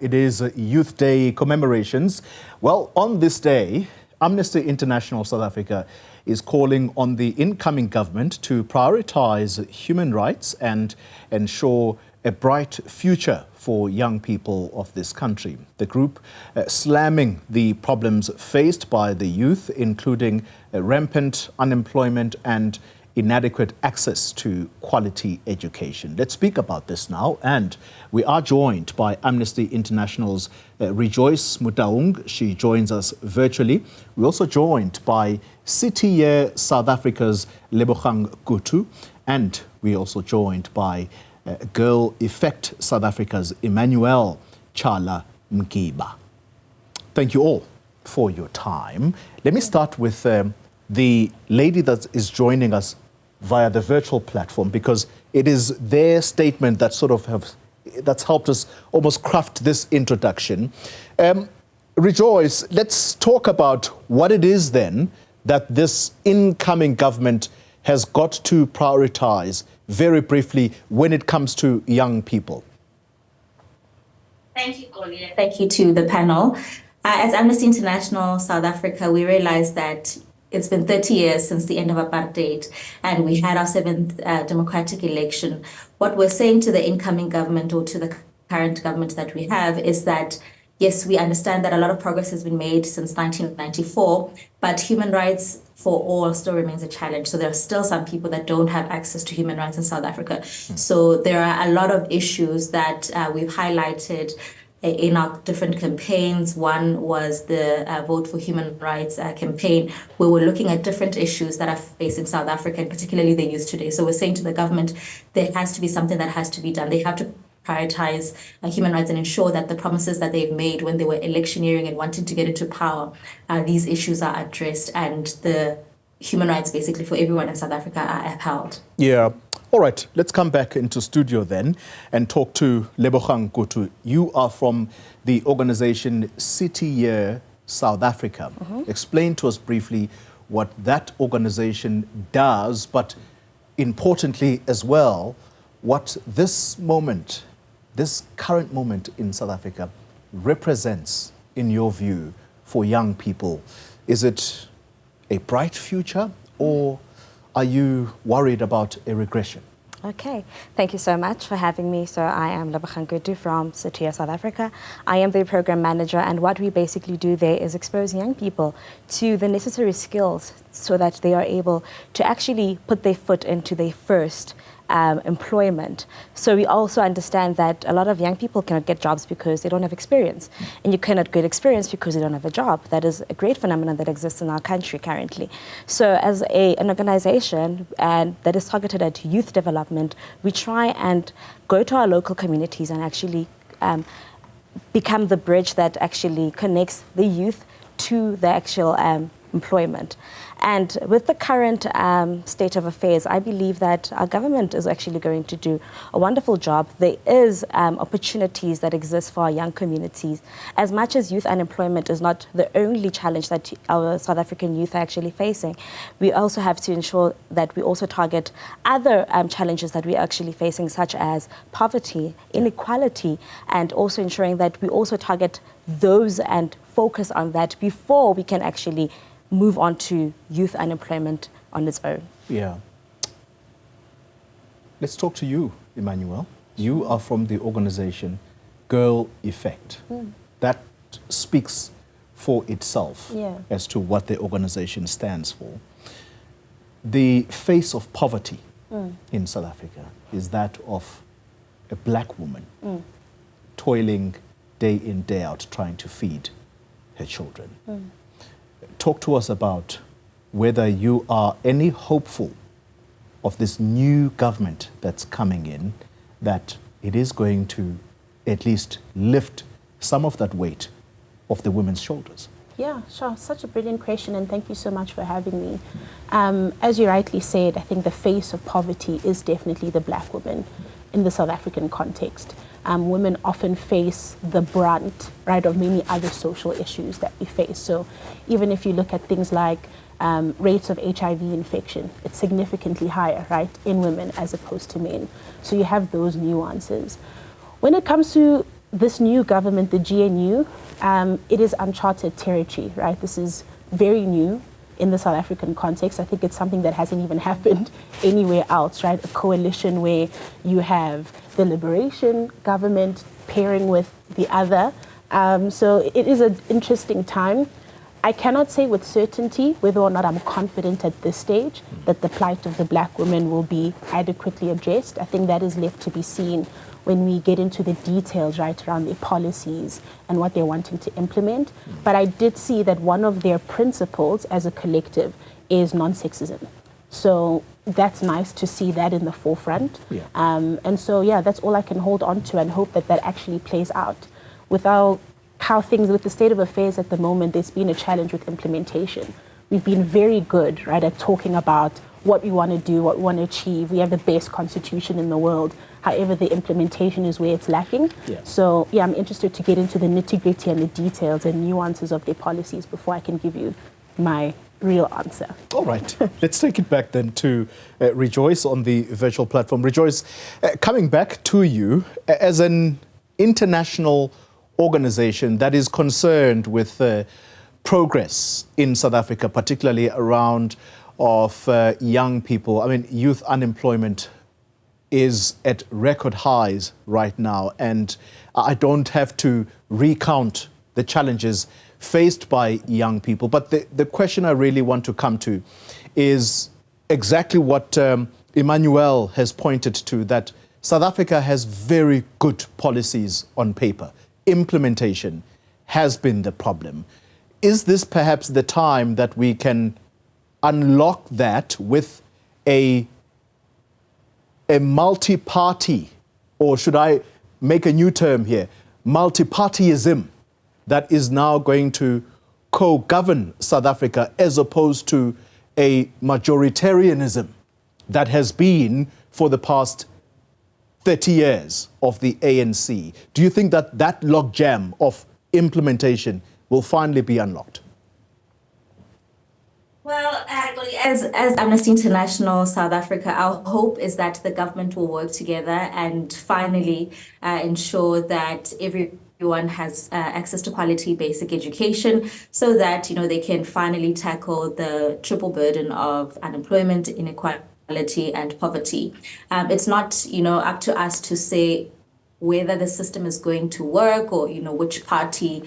It is Youth Day commemorations. Well, on this day, Amnesty International South Africa is calling on the incoming government to prioritise human rights and ensure a bright future for young people of this country. The group slamming the problems faced by the youth, including rampant unemployment and inadequate access to quality education. Let's speak about this now, and we are joined by Amnesty International's Rejoyce Motaung. She joins us virtually. We're also joined by City Year South Africa's Lebogang Kutu, and we're also joined by Girl Effect South Africa's Emmanuelle Tshala. Thank you all for your time. Let me start with the lady that is joining us via the virtual platform, because it is their statement that that's helped us almost craft this introduction. Rejoyce, let's talk about what it is then that this incoming government has got to prioritize very briefly when it comes to young people. Thank you, Goli. Thank you to the panel. As Amnesty International South Africa, we realize that it's been 30 years since the end of apartheid, and we had our 7th democratic election. What we're saying to the incoming government, or to the current government that we have, is that, yes, we understand that a lot of progress has been made since 1994, but human rights for all still remains a challenge. So there are still some people that don't have access to human rights in South Africa. So there are a lot of issues that we've highlighted in our different campaigns. One was the Vote for Human Rights campaign, where we're looking at different issues that are facing South Africa, and particularly the youth today. So we're saying to the government, there has to be something that has to be done. They have to prioritize human rights and ensure that the promises that they've made when they were electioneering and wanting to get into power, these issues are addressed and the human rights basically for everyone in South Africa are upheld. Yeah. All right, let's come back into studio then and talk to Lebogang Kutu. You are from the organization City Year South Africa. Explain to us briefly what that organization does, but importantly as well, what this moment, this current moment in South Africa represents, in your view, for young people. Is it a bright future, or are you worried about a regression? Okay, thank you so much for having me. So I am Lebogang Kutu from City Year South Africa. I am the program manager, and what we basically do there is expose young people to the necessary skills so that they are able to actually put their foot into their first employment. So we also understand that a lot of young people cannot get jobs because they don't have experience, and you cannot get experience because you don't have a job. That is a great phenomenon that exists in our country currently. So as an organization that is targeted at youth development, we try and go to our local communities and actually become the bridge that actually connects the youth to the actual employment. And with the current state of affairs, I believe that our government is actually going to do a wonderful job. There is opportunities that exist for our young communities. As much as youth unemployment is not the only challenge that our South African youth are actually facing, we also have to ensure that we also target other challenges that we are actually facing, such as poverty, inequality, and also ensuring that we also target those and focus on that before we can actually move on to youth unemployment on its own. Yeah. Let's talk to you, Emmanuelle. You are from the organization Girl Effect. That speaks for itself as to what the organization stands for. The face of poverty in South Africa is that of a black woman toiling day in, day out, trying to feed her children. Talk to us about whether you are any hopeful of this new government that's coming in, that it is going to at least lift some of that weight off the women's shoulders. Yeah, sure. Such a brilliant question, and thank you so much for having me. As you rightly said, I think the face of poverty is definitely the black woman in the South African context. Women often face the brunt, right, of many other social issues that we face. So even if you look at things like rates of HIV infection, it's significantly higher, right, in women as opposed to men. So you have those nuances. When it comes to this new government, the GNU, it is uncharted territory, right? This is very new in the South African context. I think it's something that hasn't even happened anywhere else, right? A coalition where you have the liberation government pairing with the other. So it is an interesting time. I cannot say with certainty whether or not I'm confident at this stage that the plight of the black women will be adequately addressed. I think that is left to be seen when we get into the details, right, around their policies and what they're wanting to implement. But I did see that one of their principles as a collective is non-sexism. So that's nice to see that in the forefront. Yeah. And so, yeah, that's all I can hold on to and hope that that actually plays out. Without how things, with the state of affairs at the moment, there's been a challenge with implementation. We've been very good, right, at talking about what we want to do, what we want to achieve. We have the best constitution in the world. However, the implementation is where it's lacking. Yeah. So, yeah, I'm interested to get into the nitty-gritty and the details and nuances of their policies before I can give you my real answer. All right. Let's take it back then to Rejoyce on the virtual platform. Rejoyce, coming back to you, as an international organization that is concerned with progress in South Africa, particularly around of young people. I mean, youth unemployment is at record highs right now, and I don't have to recount the challenges faced by young people. But the question I really want to come to is exactly what Emmanuelle has pointed to, that South Africa has very good policies on paper. Implementation has been the problem. Is this perhaps the time that we can unlock that with a multi-party, or should I make a new term here, multi-partyism, that is now going to co-govern South Africa as opposed to a majoritarianism that has been for the past 30 years of the ANC? Do you think that that logjam of implementation will finally be unlocked? Well, as Amnesty International South Africa, our hope is that the government will work together and finally ensure that everyone has access to quality basic education, so that they can finally tackle the triple burden of unemployment, inequality, and poverty. It's not up to us to say whether the system is going to work, or which party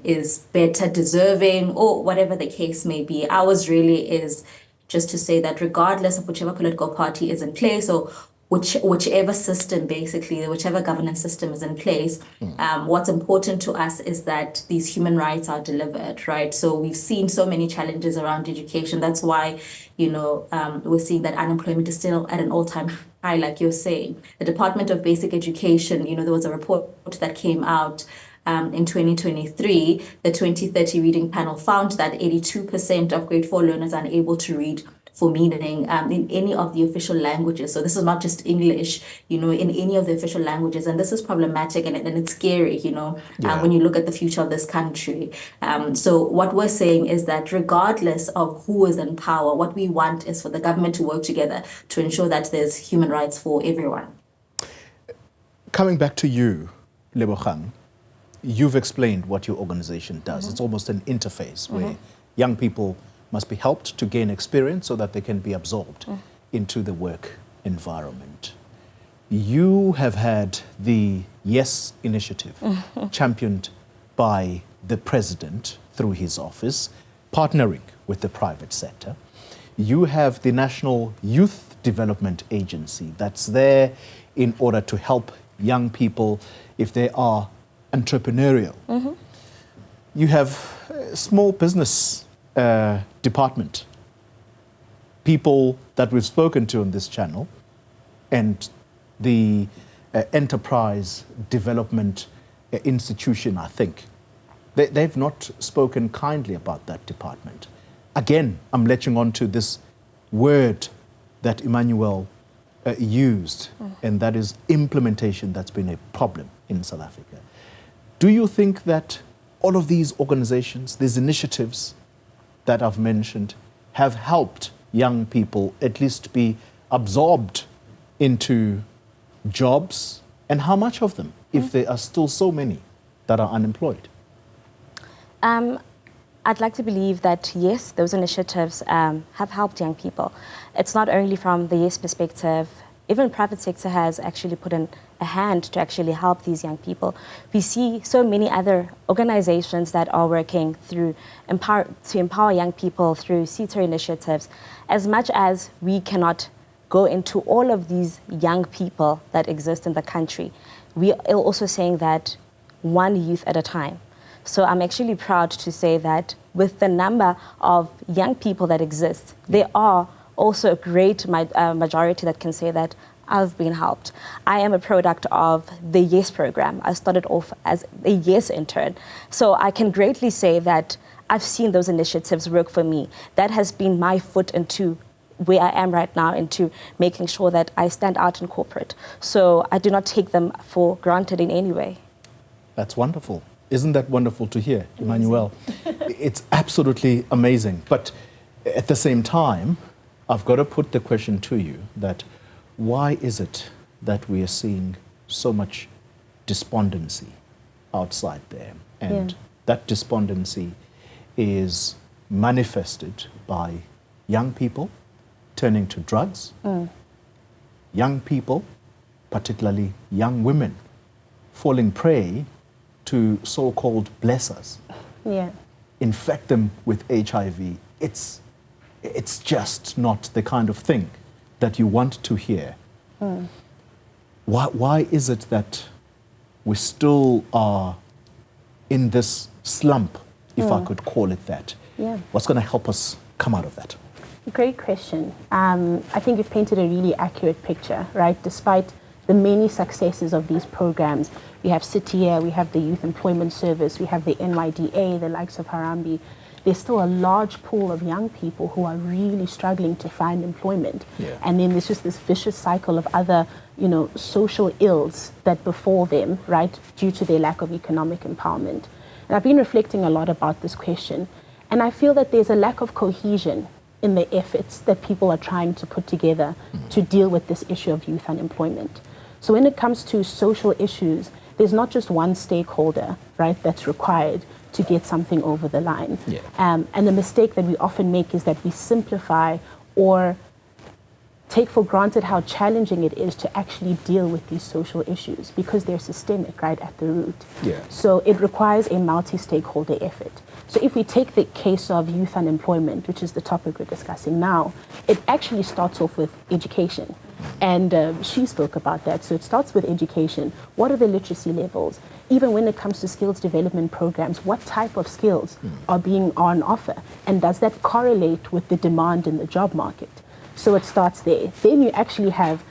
is better deserving, or whatever the case may be. Ours really is just to say that regardless of whichever political party is in place, or whichever system, basically, whichever governance system is in place, what's important to us is that these human rights are delivered, right? So we've seen so many challenges around education. That's why, we're seeing that unemployment is still at an all-time high, like you're saying. The Department of Basic Education, there was a report that came out in 2023, the 2030 reading panel found that 82% of grade 4 learners are unable to read for meaning in any of the official languages. So this is not just English, in any of the official languages. And this is problematic, and it's scary, when you look at the future of this country. So what we're saying is that regardless of who is in power, what we want is for the government to work together to ensure that there's human rights for everyone. Coming back to you, Lebogang, you've explained what your organization does. It's almost an interface where young people must be helped to gain experience so that they can be absorbed into the work environment. You have had the Yes initiative championed by the president through his office, partnering with the private sector. You have the National Youth Development Agency that's there in order to help young people if they are entrepreneurial. You have a small business department, people that we've spoken to on this channel, and the enterprise development institution, I think. They've not spoken kindly about that department. Again, I'm latching on to this word that Emmanuelle used, and that is implementation. That's been a problem in South Africa. Do you think that all of these organizations, these initiatives that I've mentioned, have helped young people at least be absorbed into jobs? And how much of them if there are still so many that are unemployed? I'd like to believe that, yes, those initiatives have helped young people. It's not only from the YES perspective, even private sector has actually put in a hand to actually help these young people. We see so many other organizations that are working to empower young people through CETA initiatives. As much as we cannot go into all of these young people that exist in the country, we are also saying that one youth at a time. So I'm actually proud to say that with the number of young people that exist, there are also a great majority that can say that I've been helped. I am a product of the YES program. I started off as a YES intern. So I can greatly say that I've seen those initiatives work for me. That has been my foot into where I am right now, into making sure that I stand out in corporate. So I do not take them for granted in any way. That's wonderful. Isn't that wonderful to hear, Emmanuelle? It's absolutely amazing. But at the same time, I've got to put the question to you that why is it that we are seeing so much despondency outside there? And that despondency is manifested by young people turning to drugs, young people, particularly young women, falling prey to so-called blessers, infect them with HIV. It's just not the kind of thing that you want to hear. Why is it that we still are in this slump, if I could call it that? What's going to help us come out of that? Great question. I think you've painted a really accurate picture, right? Despite the many successes of these programs, we have CETA, we have the Youth Employment Service, we have the NYDA, the likes of Harambee. There's still a large pool of young people who are really struggling to find employment. And then there's just this vicious cycle of other, social ills that befall them, right, due to their lack of economic empowerment. And I've been reflecting a lot about this question, and I feel that there's a lack of cohesion in the efforts that people are trying to put together to deal with this issue of youth unemployment. So when it comes to social issues, there's not just one stakeholder, right, that's required to get something over the line. And the mistake that we often make is that we simplify or take for granted how challenging it is to actually deal with these social issues because they're systemic, right, at the root. So it requires a multi-stakeholder effort. So if we take the case of youth unemployment, which is the topic we're discussing now, it actually starts off with education. And she spoke about that. So it starts with education. What are the literacy levels? Even when it comes to skills development programs, what type of skills are on offer? And does that correlate with the demand in the job market? So it starts there. Then you actually have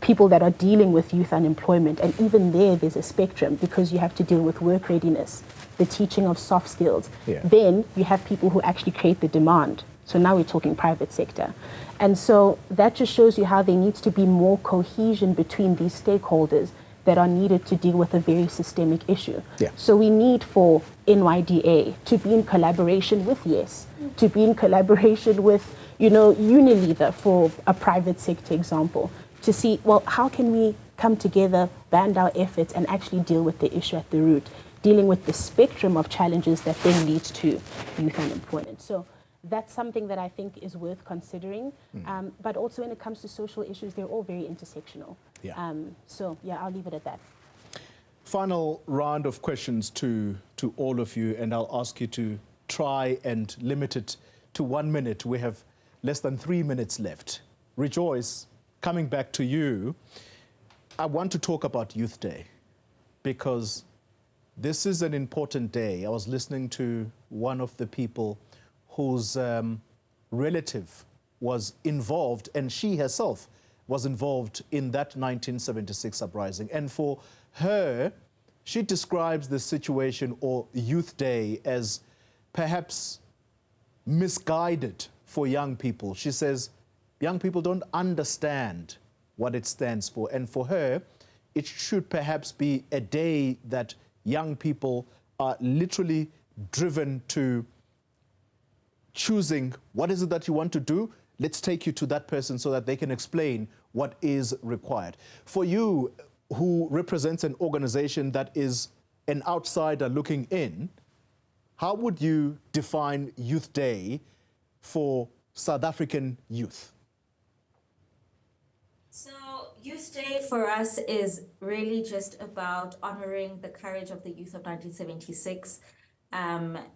people that are dealing with youth unemployment. And even there's a spectrum because you have to deal with work readiness, the teaching of soft skills. Then you have people who actually create the demand. So now we're talking private sector. And so that just shows you how there needs to be more cohesion between these stakeholders that are needed to deal with a very systemic issue. So we need for NYDA to be in collaboration with YES, to be in collaboration with, Unilever for a private sector example, to see, well, how can we come together, band our efforts and actually deal with the issue at the root, dealing with the spectrum of challenges that then leads to youth unemployment. So that's something that I think is worth considering. But also when it comes to social issues, they're all very intersectional. So I'll leave it at that. Final round of questions to all of you, and I'll ask you to try and limit it to 1 minute. We have less than 3 minutes left. Rejoyce, coming back to you, I want to talk about Youth Day because this is an important day. I was listening to one of the people whose relative was involved, and she herself was involved in that 1976 uprising. And for her, she describes the situation or Youth Day as perhaps misguided for young people. She says young people don't understand what it stands for. And for her, it should perhaps be a day that young people are literally driven to choosing what is it that you want to do. Let's take you to that person so that they can explain what is required. For you, who represents an organization that is an outsider looking in, how would you define Youth Day for South African youth? So Youth Day for us is really just about honoring the courage of the youth of 1976.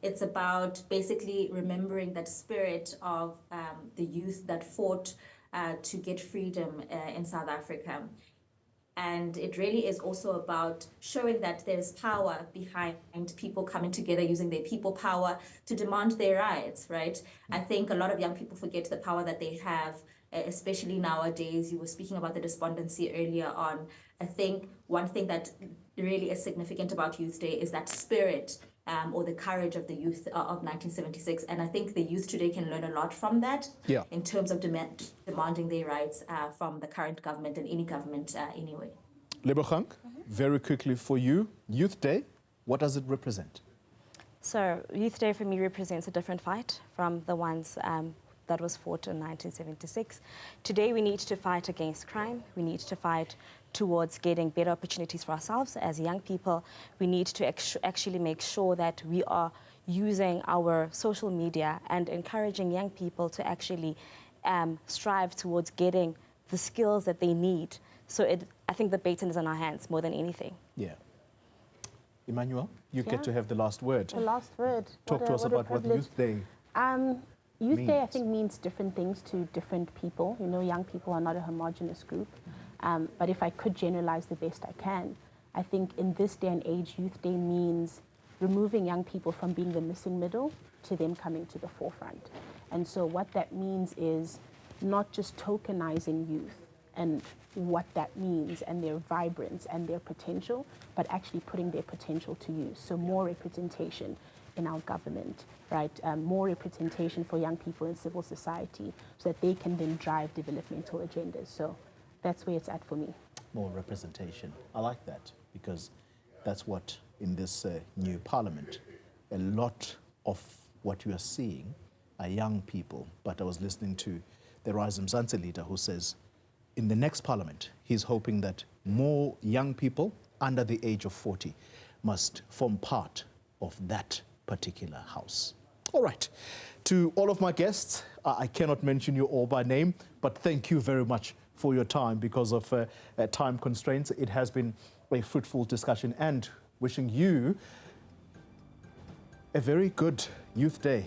It's about basically remembering that spirit of the youth that fought to get freedom in South Africa. And it really is also about showing that there's power behind people coming together using their people power to demand their rights, right? I think a lot of young people forget the power that they have, especially nowadays. You were speaking about the despondency earlier on. I think one thing that really is significant about Youth Day is that spirit or the courage of the youth of 1976. And I think the youth today can learn a lot from that in terms of demanding their rights from the current government and any government anyway. Lebogang, very quickly for you, Youth Day, what does it represent? So Youth Day for me represents a different fight from the ones that was fought in 1976. Today we need to fight against crime. We need to fight towards getting better opportunities for ourselves as young people. We need to actually make sure that we are using our social media and encouraging young people to actually strive towards getting the skills that they need. So I think the baton is in our hands more than anything. Yeah. Emmanuelle, you get to have the last word. The last word. Talk to us about what Youth Day Youth means. Day, I think, means different things to different people. You know, young people are not a homogenous group. But if I could generalize the best I can, I think in this day and age, Youth Day means removing young people from being the missing middle to them coming to the forefront. And so what that means is not just tokenizing youth and what that means and their vibrance and their potential, but actually putting their potential to use. So more representation in our government, right? More representation for young people in civil society so that they can then drive developmental agendas. So that's where it's at for me. More representation. I like that because that's what in this new parliament, a lot of what you are seeing are young people. But I was listening to the Rise Mzansi leader who says in the next parliament, he's hoping that more young people under the age of 40 must form part of that particular house. All right. To all of my guests, I cannot mention you all by name, but thank you very much for your time because of time constraints. It has been a fruitful discussion and wishing you a very good Youth Day.